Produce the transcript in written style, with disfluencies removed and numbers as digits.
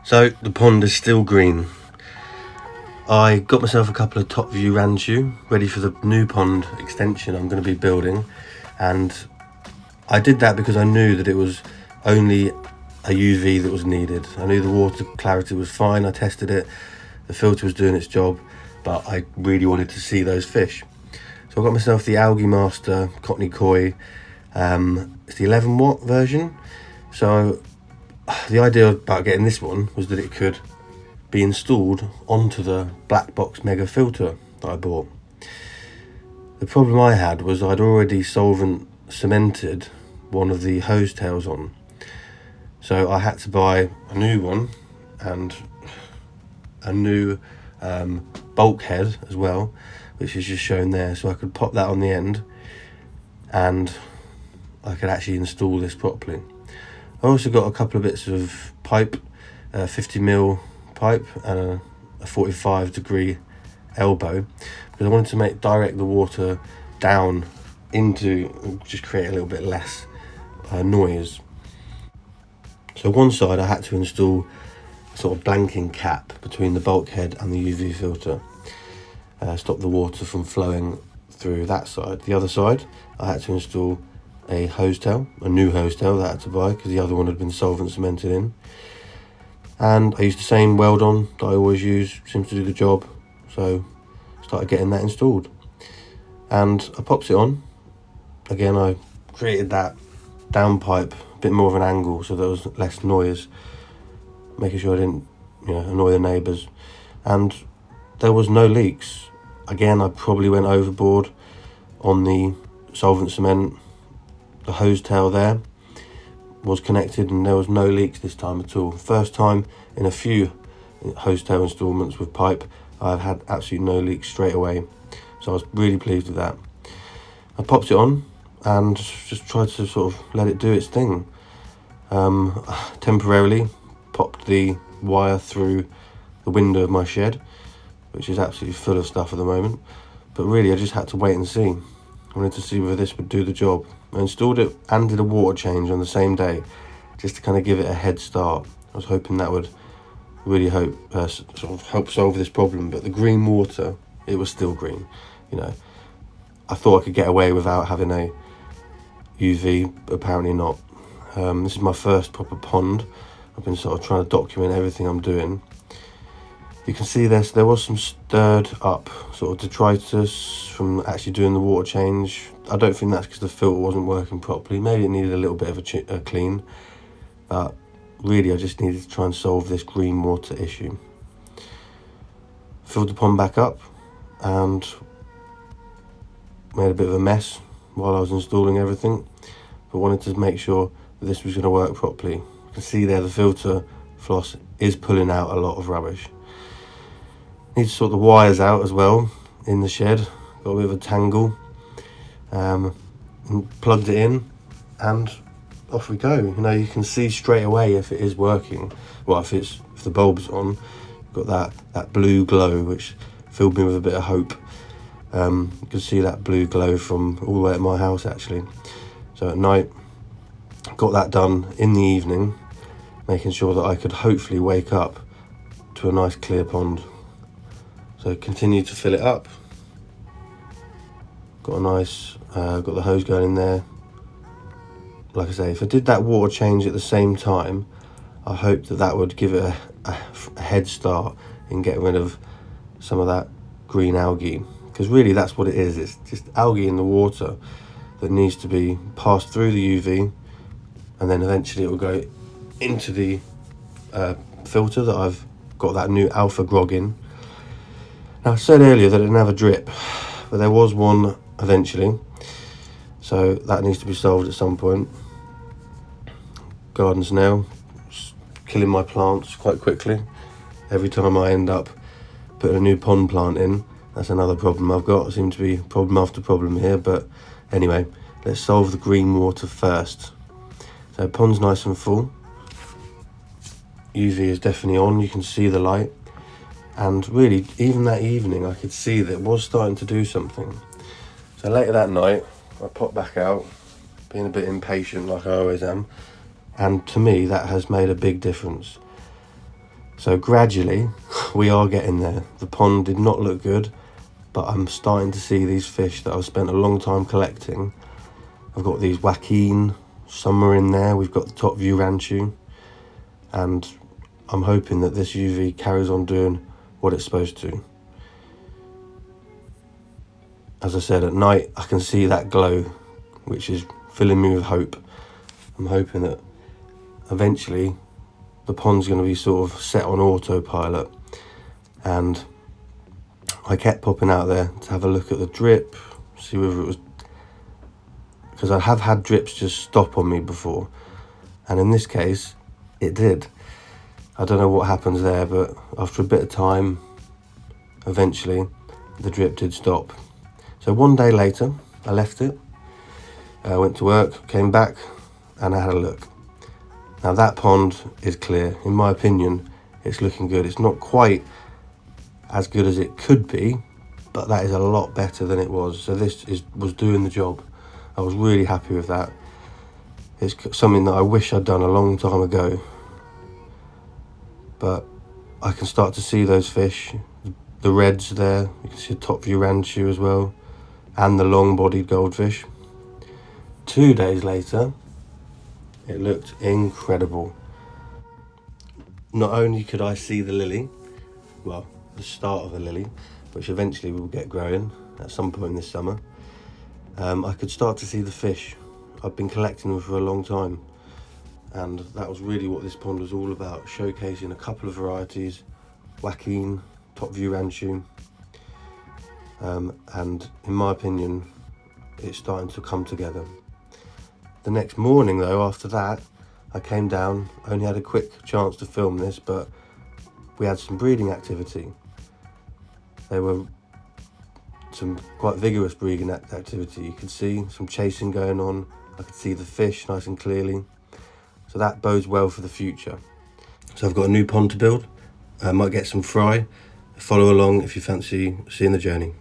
So the pond is still green. I got myself a couple of top view ranchu ready for the new pond extension I'm going to be building, and I did that because I knew that it was only a UV that was needed. I knew the water clarity was fine, I tested it, the filter was doing its job, but I really wanted to see those fish. So I got myself the Algae Master Cottony Koi. It's the 11 watt version. So the idea about getting this one was that it could be installed onto the black box mega filter that I bought. The problem I had was I'd already solvent cemented one of the hose tails on, so I had to buy a new one and a new bulkhead as well, which is just shown there, so I could pop that on the end and I could actually install this properly. I also got a couple of bits of pipe, 50mm pipe and a 45 degree elbow, because I wanted to direct the water down into, just create a little bit less noise. So one side I had to install a sort of blanking cap between the bulkhead and the UV filter, stop the water from flowing through that side. The other side I had to install a hose tail, a new hose tail that I had to buy because the other one had been solvent cemented in. And I used the same weld on that I always use, seems to do the job, so started getting that installed. And I popped it on. Again, I created that downpipe a bit more of an angle so there was less noise, making sure I didn't annoy the neighbours. And there was no leaks. Again, I probably went overboard on the solvent cement. The hose tail there was connected and there was no leaks this time at all. First time in a few hose tail installments with pipe I've had absolutely no leaks straight away, so I was really pleased with that. I popped it on and just tried to sort of let it do its thing. Temporarily popped the wire through the window of my shed, which is absolutely full of stuff at the moment, but really I just had to wait and see. I wanted to see whether this would do the job. I installed it and did a water change on the same day, just to kind of give it a head start. I was hoping that would really sort of help solve this problem, but the green water, it was still green. I thought I could get away without having a UV, but apparently not. This is my first proper pond. I've been sort of trying to document everything I'm doing. You can see there was some stirred up sort of detritus from actually doing the water change. I don't think that's because the filter wasn't working properly. Maybe it needed a little bit of a clean, but really I just needed to try and solve this green water issue. Filled the pond back up and made a bit of a mess while I was installing everything, but wanted to make sure that this was going to work properly. You can see there the filter floss is pulling out a lot of rubbish. Need to sort the wires out as well in the shed. Got a bit of a tangle. And plugged it in and off we go. You can see straight away if it is working. Well, if the bulb's on, got that blue glow, which filled me with a bit of hope. You can see that blue glow from all the way at my house actually. So at night, got that done in the evening, making sure that I could hopefully wake up to a nice clear pond. So continue to fill it up. Got the hose going in there. Like I say, if I did that water change at the same time, I hoped that would give it a head start in getting rid of some of that green algae, because really that's what it is. It's just algae in the water that needs to be passed through the UV, and then eventually it will go into the filter that I've got that new alpha grog in. Now I said earlier that it never drip, but there was one eventually, so that needs to be solved at some point. Garden snail, killing my plants quite quickly. Every time I end up putting a new pond plant in, that's another problem I've got. It seems to be problem after problem here, but anyway, let's solve the green water first. So pond's nice and full. UV is definitely on, you can see the light. And really, even that evening, I could see that it was starting to do something. So later that night, I popped back out, being a bit impatient like I always am. And to me, that has made a big difference. So gradually we are getting there. The pond did not look good, but I'm starting to see these fish that I've spent a long time collecting. I've got these Joaquin, some are in there, we've got the top view ranchu, and I'm hoping that this UV carries on doing what it's supposed to. As I said, at night I can see that glow, which is filling me with hope. I'm hoping that eventually the pond's going to be sort of set on autopilot, and I kept popping out there to have a look at the drip, see whether it was, because I have had drips just stop on me before, and in this case it did. I don't know what happens there, but after a bit of time, eventually the drip did stop. So one day later I left it, I went to work, came back, and I had a look. Now that pond is clear. In my opinion, it's looking good. It's not quite as good as it could be, but that is a lot better than it was. So this was doing the job. I was really happy with that. It's something that I wish I'd done a long time ago, but I can start to see those fish. The reds there, you can see a top view ranchu as well, and the long-bodied goldfish. 2 days later, it looked incredible. Not only could I see the lily, well, the start of the lily, which eventually will get growing at some point this summer, I could start to see the fish. I've been collecting them for a long time, and that was really what this pond was all about, showcasing a couple of varieties, Joaquin, top view ranchu, and in my opinion, it's starting to come together. The next morning though, after that, I came down. I only had a quick chance to film this, but we had some breeding activity. There were some quite vigorous breeding activity. You could see some chasing going on. I could see the fish nice and clearly. So that bodes well for the future. So I've got a new pond to build. I might get some fry. Follow along if you fancy seeing the journey.